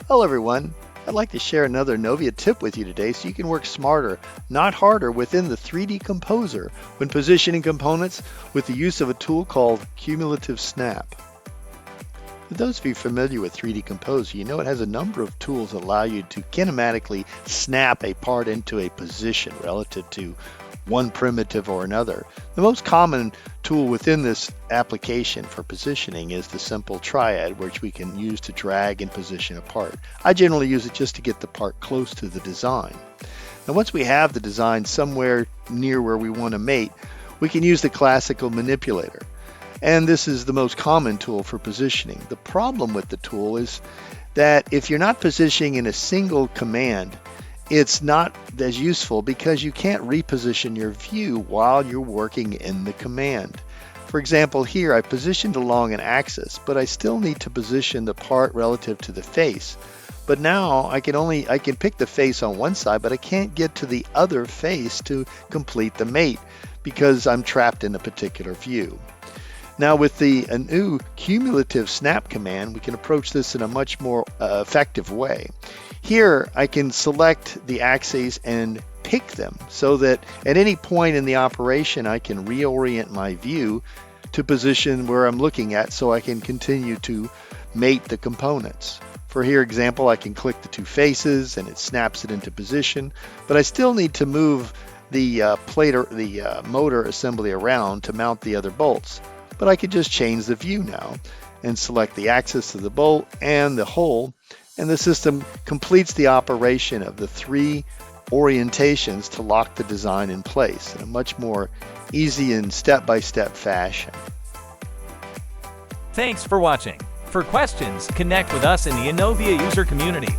Hello everyone. I'd like to share another ENOVIA tip with you today so you can work smarter, not harder, within the 3D Composer when positioning components with the use of a tool called Cumulative Snap. For those of you familiar with 3D Composer, you know it has a number of tools that allow you to kinematically snap a part into a position relative to one primitive or another. The most common tool within this application for positioning is the simple triad, which we can use to drag and position a part. I generally use it just to get the part close to the design. Now once we have the design somewhere near where we want to mate, we can use the classical manipulator. And this is the most common tool for positioning. The problem with the tool is that if you're not positioning in a single command, it's not as useful because you can't reposition your view while you're working in the command. For example, here I positioned along an axis, but I still need to position the part relative to the face. But now I can pick the face on one side, but I can't get to the other face to complete the mate because I'm trapped in a particular view. Now with the new cumulative snap command, we can approach this in a much more effective way. Here I can select the axes and pick them so that at any point in the operation I can reorient my view to position where I'm looking at so I can continue to mate the components. For here example, I can click the two faces and it snaps it into position, but I still need to move the motor assembly around to mount the other bolts. But I could just change the view now and select the axis of the bolt and the hole, and the system completes the operation of the three orientations to lock the design in place in a much more easy and step-by-step fashion. Thanks for watching. For questions, connect with us in the ENOVIA user community.